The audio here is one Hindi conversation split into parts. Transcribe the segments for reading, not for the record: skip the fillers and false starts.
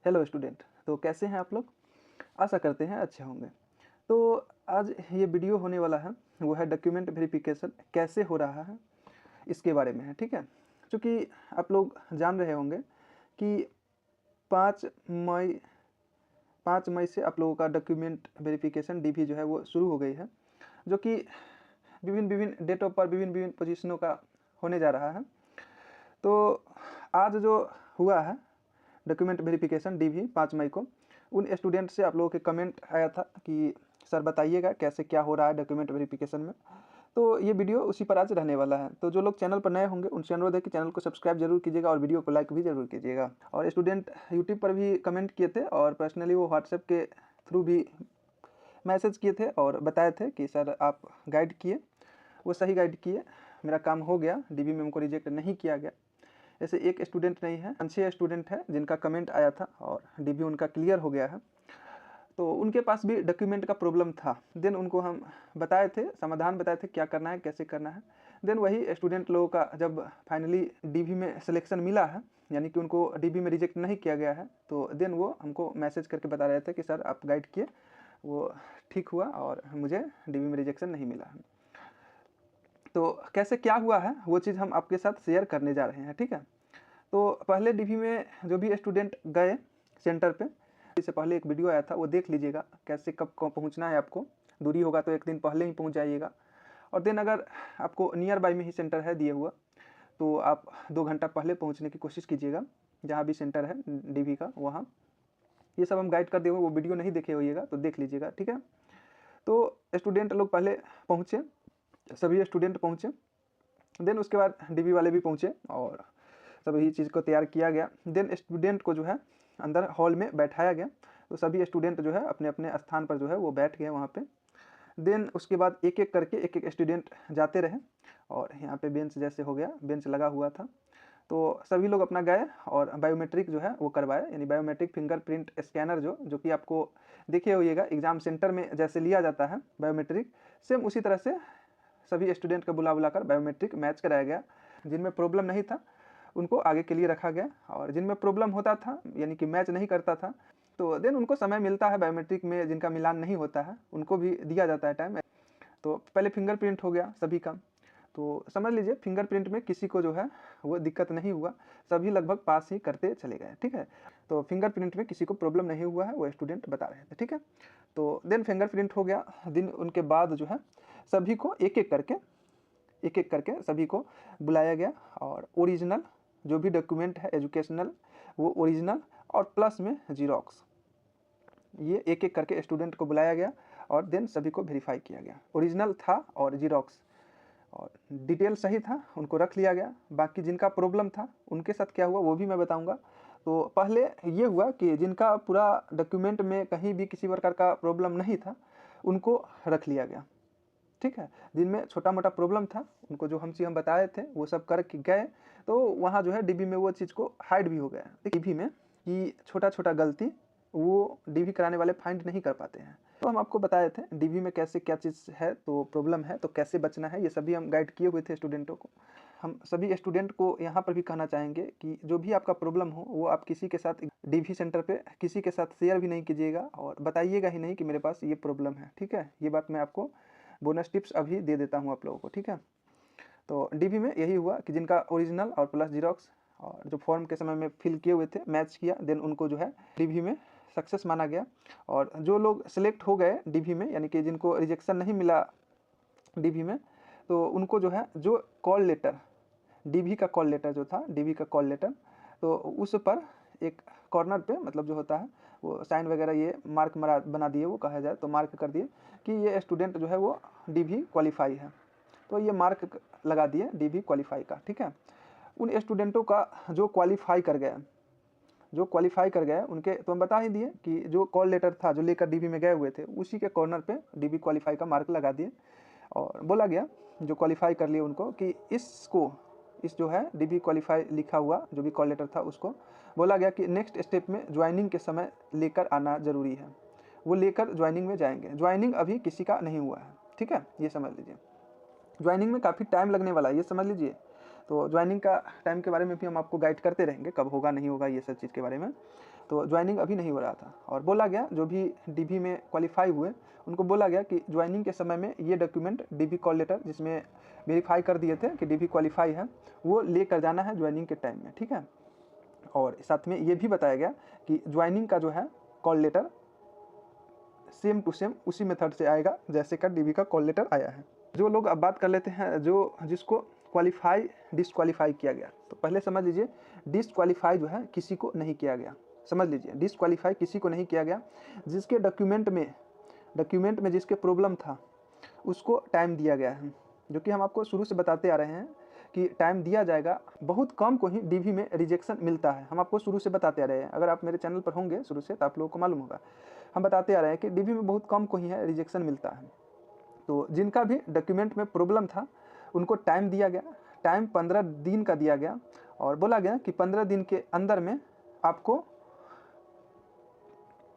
Hello student. तो कैसे हैं आप लोग? आशा करते हैं अच्छे होंगे। तो आज ये वीडियो होने वाला है, वो है डॉक्यूमेंट वेरिफिकेशन कैसे हो रहा है इसके बारे में है। ठीक है, क्योंकि आप लोग जान रहे होंगे कि 5 मई 5 मई से आप लोगों का डॉक्यूमेंट वेरिफिकेशन डीवी जो है वो शुरू हो गई है, जो कि विभिन्न विभिन्न डेटों पर विभिन्न विभिन्न पोजीशनों का होने जा रहा है। तो आज जो हुआ है डॉक्यूमेंट वेरिफिकेशन डीवी 5 मई को, उन स्टूडेंट से आप लोगों के कमेंट आया था कि सर बताइएगा कैसे क्या हो रहा है डॉक्यूमेंट वेरिफिकेशन में। तो ये वीडियो उसी पर आज रहने वाला है। तो जो लोग चैनल पर नए होंगे उनसे अनुरोध है कि चैनल को सब्सक्राइब जरूर कीजिएगा और वीडियो को लाइक भी जरूर कीजिएगा। और स्टूडेंट यूट्यूब पर भी कमेंट किए थे और पर्सनली वो व्हाट्सएप के थ्रू भी मैसेज किए थे और बताए थे कि सर आप गाइड किए, वो सही गाइड किए, मेरा काम हो गया, डीबी में हमको रिजेक्ट नहीं किया गया। ऐसे एक स्टूडेंट नहीं है, 5-6 स्टूडेंट है जिनका कमेंट आया था और डीबी उनका क्लियर हो गया है। तो उनके पास भी डॉक्यूमेंट का प्रॉब्लम था। देन उनको हम बताए थे, समाधान बताए थे क्या करना है, कैसे करना है। देन वही स्टूडेंट लोगों का जब फाइनली डीबी में सिलेक्शन मिला है, यानी कि उनको डीबी में रिजेक्ट नहीं किया गया है, तो देन वो हमको मैसेज करके बता रहे थे कि सर आप गाइड किए, वो ठीक हुआ और मुझे डीबी में रिजेक्शन नहीं मिला है। तो कैसे क्या हुआ है वो चीज़ हम आपके साथ शेयर करने जा रहे हैं। ठीक है, तो पहले डीवी में जो भी स्टूडेंट गए सेंटर पे, इससे पहले एक वीडियो आया था, वो देख लीजिएगा कैसे कब पहुंचना है। आपको दूरी होगा तो एक दिन पहले ही पहुंच जाइएगा। और देन अगर आपको नियर बाय में ही सेंटर है दिए हुआ, तो आप 2 घंटा पहले पहुंचने की कोशिश कीजिएगा जहाँ भी सेंटर है डीवी का वहाँ। ये सब हम गाइड कर दिए हुए, वो वीडियो नहीं देखे होइएगा तो देख लीजिएगा। ठीक है, तो स्टूडेंट लोग पहले पहुँचे, सभी स्टूडेंट पहुँचे। देन उसके बाद डीवी वाले भी पहुँचे और सभी चीज़ को तैयार किया गया। देन स्टूडेंट को जो है अंदर हॉल में बैठाया गया। तो सभी स्टूडेंट जो है अपने अपने स्थान पर जो है वो बैठ गए वहाँ पे। देन उसके बाद एक एक करके एक एक स्टूडेंट जाते रहे और यहाँ पे बेंच जैसे हो गया, बेंच लगा हुआ था। तो सभी लोग अपना गए और बायोमेट्रिक जो है वो करवाए, यानी बायोमेट्रिक फिंगरप्रिंट स्कैनर जो कि आपको देखिए होइएगा एग्जाम सेंटर में जैसे लिया जाता है बायोमेट्रिक, सेम उसी तरह से सभी स्टूडेंट को बुला बुलाकर बायोमेट्रिक मैच कराया गया। जिनमें प्रॉब्लम नहीं था उनको आगे के लिए रखा गया और जिनमें प्रॉब्लम होता था यानी कि मैच नहीं करता था, तो देन उनको समय मिलता है बायोमेट्रिक में, जिनका मिलान नहीं होता है उनको भी दिया जाता है टाइम। तो पहले फिंगरप्रिंट हो गया सभी का। तो समझ लीजिए फिंगरप्रिंट में किसी को जो है वो दिक्कत नहीं हुआ, सभी लगभग पास ही करते चले गए। ठीक है, तो फिंगरप्रिंट में किसी को प्रॉब्लम नहीं हुआ है, वो स्टूडेंट बता रहे थे। ठीक है, तो देन फिंगरप्रिंट हो गया। दिन उनके बाद जो है सभी को एक एक करके सभी को बुलाया गया और ओरिजिनल जो भी डॉक्यूमेंट है एजुकेशनल, वो ओरिजिनल और प्लस में जीरोक्स, ये एक एक करके स्टूडेंट को बुलाया गया और देन सभी को वेरीफाई किया गया। ओरिजिनल था और जीरोक्स और डिटेल सही था, उनको रख लिया गया। बाकी जिनका प्रॉब्लम था उनके साथ क्या हुआ वो भी मैं बताऊंगा। तो पहले ये हुआ कि जिनका पूरा डॉक्यूमेंट में कहीं भी किसी प्रकार का प्रॉब्लम नहीं था उनको रख लिया गया। ठीक है, जिनमें छोटा मोटा प्रॉब्लम था उनको जो हम बताए थे वो सब करके गए, तो वहाँ जो है डीबी में वो चीज़ को हाइड भी हो गया डीबी में कि छोटा छोटा गलती वो डीबी कराने वाले फाइंड नहीं कर पाते हैं। तो हम आपको बताए थे डीबी में कैसे क्या चीज़ है, तो प्रॉब्लम है तो कैसे बचना है, ये सभी हम गाइड किए हुए थे स्टूडेंटों को। हम सभी स्टूडेंट को यहाँ पर भी कहना चाहेंगे कि जो भी आपका प्रॉब्लम हो वो आप किसी के साथ डीवी सेंटर पे किसी के साथ शेयर भी नहीं कीजिएगा और बताइएगा ही नहीं कि मेरे पास ये प्रॉब्लम है। ठीक है, ये बात मैं आपको बोनस टिप्स अभी दे देता हूँ आप लोगों को। ठीक है, तो डीवी में यही हुआ कि जिनका ओरिजिनल और प्लस जीरोक्स और जो फॉर्म के समय में फिल किए हुए थे मैच किया, देन उनको जो है डीवी में सक्सेस माना गया। और जो लोग सिलेक्ट हो गए डीवी में, यानी कि जिनको रिजेक्शन नहीं मिला डीवी में, तो उनको जो है जो कॉल लेटर डीवी का कॉल लेटर जो था, डीवी का कॉल लेटर, तो उस पर एक कॉर्नर पे मतलब जो होता है वो साइन वगैरह ये मार्क बना दिए, वो कहा जाए तो मार्क कर दिए कि ये स्टूडेंट जो है वो डीवी क्वालिफाई है, तो ये मार्क लगा दिए डीवी क्वालिफाई का। ठीक है, उन स्टूडेंटों का जो क्वालिफाई कर गए उनके तो हम बता ही दिए कि जो कॉल लेटर था जो लेकर डीवी में गए हुए थे उसी के कॉर्नर पे डीवी क्वालिफाई का मार्क लगा दिए और बोला गया जो क्वालिफाई कर लिए उनको कि इस जो है डीबी क्वालिफाई लिखा हुआ जो भी कॉल लेटर था उसको बोला गया कि नेक्स्ट स्टेप में ज्वाइनिंग के समय लेकर आना ज़रूरी है, वो लेकर ज्वाइनिंग में जाएंगे। ज्वाइनिंग अभी किसी का नहीं हुआ है। ठीक है, ये समझ लीजिए, ज्वाइनिंग में काफ़ी टाइम लगने वाला है, ये समझ लीजिए। तो ज्वाइनिंग का टाइम के बारे में भी हम आपको गाइड करते रहेंगे, कब होगा नहीं होगा ये सब चीज़ के बारे में। तो ज्वाइनिंग अभी नहीं हो रहा था और बोला गया जो भी डीवी में क्वालिफाई हुए उनको बोला गया कि ज्वाइनिंग के समय में ये डॉक्यूमेंट डीवी कॉल लेटर जिसमें वेरीफाई कर दिए थे कि डीवी क्वालिफाई है वो लेकर जाना है ज्वाइनिंग के टाइम में, ठीक है। और साथ में ये भी बताया गया कि ज्वाइनिंग का जो है call letter same to same उसी मेथड से आएगा जैसे का डीवी का कॉल लेटर आया है। जो लोग अब बात कर लेते हैं जिसको क्वालिफाई डिसक्वालीफाई किया गया, तो पहले समझ लीजिए डिसक्वालीफाई जो है किसी को नहीं किया गया। समझ लीजिए डिसक्वालीफाई किसी को नहीं किया गया, जिसके डॉक्यूमेंट में जिसके प्रॉब्लम था उसको टाइम दिया गया है, जो कि हम आपको शुरू से बताते आ रहे हैं कि टाइम दिया जाएगा। बहुत कम को ही डीवी में रिजेक्शन मिलता है, हम आपको शुरू से बताते आ रहे हैं। अगर आप मेरे चैनल पर होंगे शुरू से तो आप लोगों को मालूम होगा, हम बताते आ रहे हैं कि डीवी में बहुत कम को ही है रिजेक्शन मिलता है। तो जिनका भी डॉक्यूमेंट में प्रॉब्लम था उनको टाइम दिया गया, टाइम 15 दिन का दिया गया और बोला गया कि 15 दिन के अंदर में आपको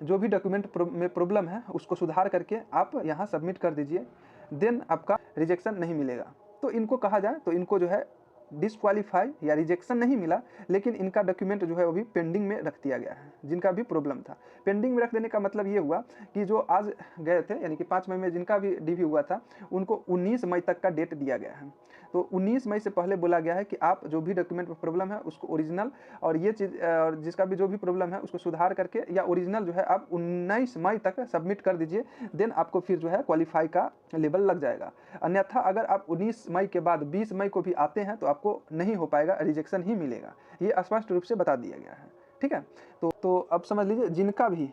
जो भी डॉक्यूमेंट में प्रॉब्लम है उसको सुधार करके आप यहाँ सबमिट कर दीजिए, देन आपका रिजेक्शन नहीं मिलेगा। तो इनको कहा जाए तो इनको जो है डिसक्वालीफाई या रिजेक्शन नहीं मिला, लेकिन इनका डॉक्यूमेंट जो है वो भी पेंडिंग में रख दिया गया है। जिनका भी प्रॉब्लम था पेंडिंग में रख देने का मतलब ये हुआ कि जो आज गए थे यानी कि 5 मई में जिनका भी डीवी हुआ था उनको 19 मई तक का डेट दिया गया है। तो 19 मई से पहले बोला गया है कि आप जो भी डॉक्यूमेंट में प्रॉब्लम है उसको ओरिजिनल और ये चीज़ और जिसका भी जो भी प्रॉब्लम है उसको सुधार करके या ओरिजिनल जो है आप 19 मई तक सबमिट कर दीजिए, देन आपको फिर जो है क्वालिफाई का लेवल लग जाएगा। अन्यथा अगर आप 19 मई के बाद 20 मई को भी आते हैं तो आपको नहीं हो पाएगा, रिजेक्शन ही मिलेगा। ये स्पष्ट रूप से बता दिया गया है, ठीक है। तो अब समझ लीजिए जिनका भी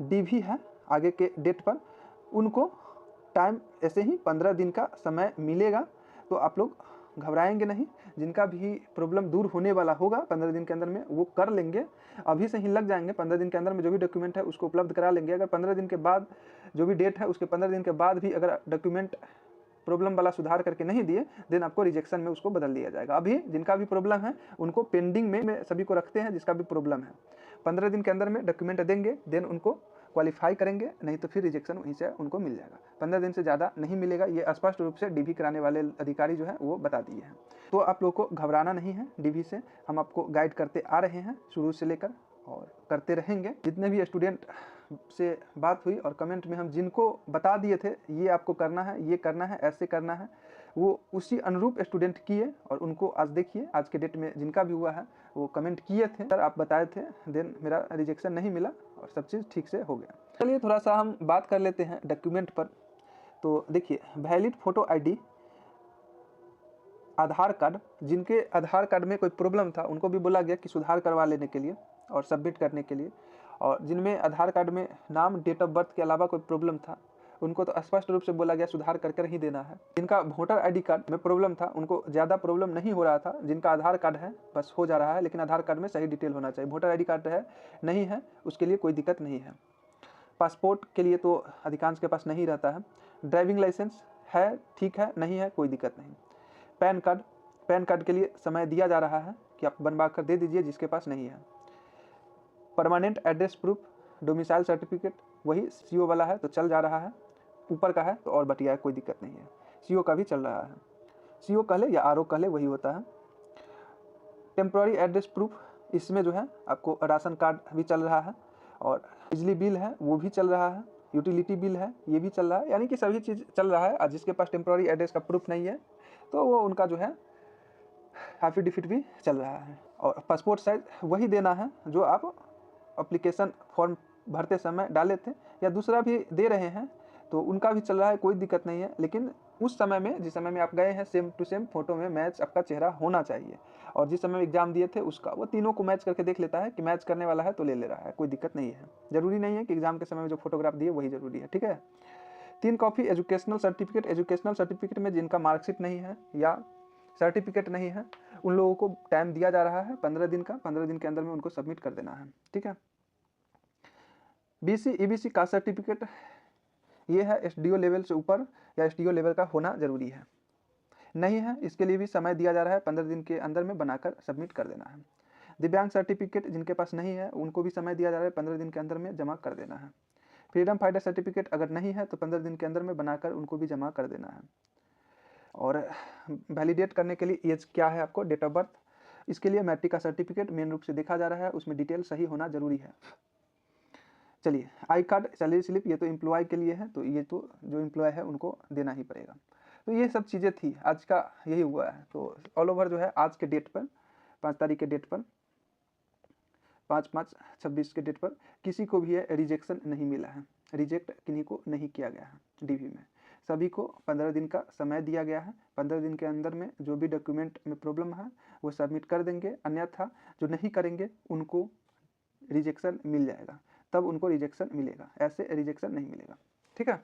डीवी है आगे के डेट पर उनको टाइम ऐसे ही 15 दिन का समय मिलेगा, तो आप लोग घबराएंगे नहीं। जिनका भी प्रॉब्लम दूर होने वाला होगा 15 दिन के अंदर में वो कर लेंगे, अभी से ही लग जाएंगे। 15 दिन के अंदर में जो भी डॉक्यूमेंट है उसको उपलब्ध करा लेंगे। अगर 15 दिन के बाद जो भी डेट है उसके 15 दिन के बाद भी अगर डॉक्यूमेंट प्रॉब्लम वाला सुधार करके नहीं दिए, देन आपको रिजेक्शन में उसको बदल दिया जाएगा। अभी जिनका भी प्रॉब्लम है उनको पेंडिंग में सभी को रखते हैं। जिसका भी प्रॉब्लम है 15 दिन के अंदर में डॉक्यूमेंट देंगे, देन उनको क्वालिफाई करेंगे, नहीं तो फिर रिजेक्शन वहीं से उनको मिल जाएगा। 15 दिन से ज़्यादा नहीं मिलेगा, ये स्पष्ट रूप से डीवी कराने वाले अधिकारी जो है वो बता दिए हैं। तो आप लोगों को घबराना नहीं है, डीवी से हम आपको गाइड करते आ रहे हैं शुरू से लेकर और करते रहेंगे। जितने भी स्टूडेंट से बात हुई और कमेंट में हम जिनको बता दिए थे ये आपको करना है, ये करना है, ऐसे करना है, वो उसी अनुरूप स्टूडेंट किए और उनको आज देखिए आज के डेट में जिनका भी हुआ है वो कमेंट किए थे, सर आप बताए थे, देन मेरा रिजेक्शन नहीं मिला और सब चीज़ ठीक से हो गया। चलिए थोड़ा सा हम बात कर लेते हैं डॉक्यूमेंट पर। तो देखिए वैलिड फ़ोटो ID, आधार कार्ड, जिनके आधार कार्ड में कोई प्रॉब्लम था उनको भी बोला गया कि सुधार करवा लेने के लिए और सबमिट करने के लिए, और जिनमें आधार कार्ड में नाम डेट ऑफ बर्थ के अलावा कोई प्रॉब्लम था उनको तो स्पष्ट रूप से बोला गया सुधार कर ही देना है। जिनका वोटर ID कार्ड में प्रॉब्लम था उनको ज़्यादा प्रॉब्लम नहीं हो रहा था, जिनका आधार कार्ड है बस हो जा रहा है, लेकिन आधार कार्ड में सही डिटेल होना चाहिए। वोटर ID कार्ड है नहीं है उसके लिए कोई दिक्कत नहीं है। पासपोर्ट के लिए तो अधिकांश के पास नहीं रहता है। ड्राइविंग लाइसेंस है ठीक है, नहीं है कोई दिक्कत नहीं। पैन कार्ड के लिए समय दिया जा रहा है कि आप बनवा कर दे दीजिए जिसके पास नहीं है। Permanent address proof, domicile certificate वही CO वाला है तो चल जा रहा है, ऊपर का है तो और बढ़िया है, कोई दिक्कत नहीं है। CO का भी चल रहा है, CO कह ले या RO कह ले वही होता है। टेम्प्रोरी एड्रेस प्रूफ, इसमें जो है आपको राशन कार्ड भी चल रहा है और बिजली बिल है वो भी चल रहा है, यूटिलिटी बिल है ये भी चल रहा है, यानी कि सभी चीज़ चल रहा है। और जिसके पास टेम्प्रोरी एड्रेस का प्रूफ नहीं है तो वो उनका जो है एफिडेविट भी चल रहा है। और पासपोर्ट साइज वही देना है जो आप एप्लीकेशन फॉर्म भरते समय डाले थे, या दूसरा भी दे रहे हैं तो उनका भी चल रहा है, कोई दिक्कत नहीं है। लेकिन उस समय में जिस समय में आप गए हैं सेम टू सेम फोटो में मैच आपका चेहरा होना चाहिए, और जिस समय में एग्जाम दिए थे उसका वो तीनों को मैच करके देख लेता है कि मैच करने वाला है तो ले रहा है, कोई दिक्कत नहीं है। जरूरी नहीं है कि एग्जाम के समय में जो फोटोग्राफ दिए वही जरूरी है, ठीक है। 3 कॉपी एजुकेशनल सर्टिफिकेट में जिनका मार्कशीट नहीं है या सर्टिफिकेट नहीं है उन लोगों को टाइम दिया जा रहा है 15 दिन का, 15 दिन के अंदर में उनको सबमिट कर देना है, ठीक है। BC EBC कास्ट सर्टिफिकेट ये है SDO लेवल से ऊपर या SDO लेवल का होना जरूरी है, नहीं है इसके लिए भी समय दिया जा रहा है 15 दिन के अंदर में बनाकर सबमिट कर देना है। दिव्यांग सर्टिफिकेट जिनके पास नहीं है उनको भी समय दिया जा रहा है 15 दिन के अंदर में जमा कर देना है। फ्रीडम फाइटर सर्टिफिकेट अगर नहीं है तो 15 दिन के अंदर में बनाकर उनको भी जमा कर देना है। और वैलिडेट करने के लिए एज क्या है आपको, डेट ऑफ बर्थ, इसके लिए मैट्रिक का सर्टिफिकेट मेन रूप से देखा जा रहा है, उसमें डिटेल सही होना जरूरी है। चलिए, आई कार्ड, सैलरी स्लिप, ये तो एम्प्लॉय के लिए है, तो ये तो जो एम्प्लॉय है उनको देना ही पड़ेगा। तो ये सब चीज़ें थी, आज का यही हुआ है। तो ऑल ओवर जो है आज के डेट पर, 5 तारीख के डेट पर, 5/5/26 के डेट पर किसी को भी रिजेक्शन नहीं मिला है, रिजेक्ट किन्हीं को नहीं किया गया है डीवी में। सभी को 15 दिन का समय दिया गया है। 15 दिन के अंदर में जो भी डॉक्यूमेंट में प्रॉब्लम है वो सबमिट कर देंगे, अन्यथा जो नहीं करेंगे उनको रिजेक्शन मिल जाएगा, तब उनको रिजेक्शन मिलेगा, ऐसे रिजेक्शन नहीं मिलेगा। ठीक है।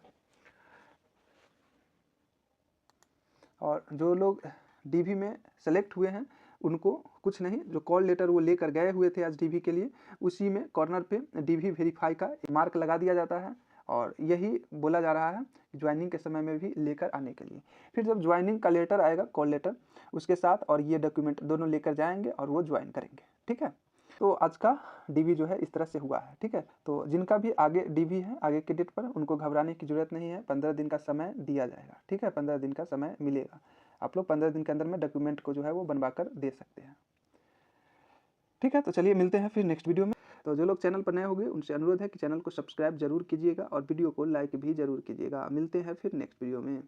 और जो लोग डीवी में सेलेक्ट हुए हैं उनको कुछ नहीं, जो कॉल लेटर वो लेकर गए हुए थे आज डीवी के लिए, उसी में कॉर्नर पे डीवी वेरीफाई का मार्क लगा दिया जाता है, और यही बोला जा रहा है ज्वाइनिंग के समय में भी लेकर आने के लिए। फिर जब ज्वाइनिंग का लेटर आएगा, कॉल लेटर, उसके साथ और ये डॉक्यूमेंट दोनों लेकर जाएंगे और वो ज्वाइन करेंगे। ठीक है। तो आज का डीवी जो है इस तरह से हुआ है। ठीक है। तो जिनका भी आगे डीवी है आगे के डेट पर, उनको घबराने की जरूरत नहीं है, 15 दिन का समय दिया जाएगा। ठीक है, 15 दिन का समय मिलेगा, आप लोग 15 दिन के अंदर में डॉक्यूमेंट को जो है वो बनवा कर दे सकते हैं। ठीक है। तो चलिए मिलते हैं फिर नेक्स्ट वीडियो में। तो जो लोग चैनल पर नए होंगे उनसे अनुरोध है कि चैनल को सब्सक्राइब जरूर कीजिएगा और वीडियो को लाइक भी जरूर कीजिएगा। मिलते हैं फिर नेक्स्ट वीडियो में।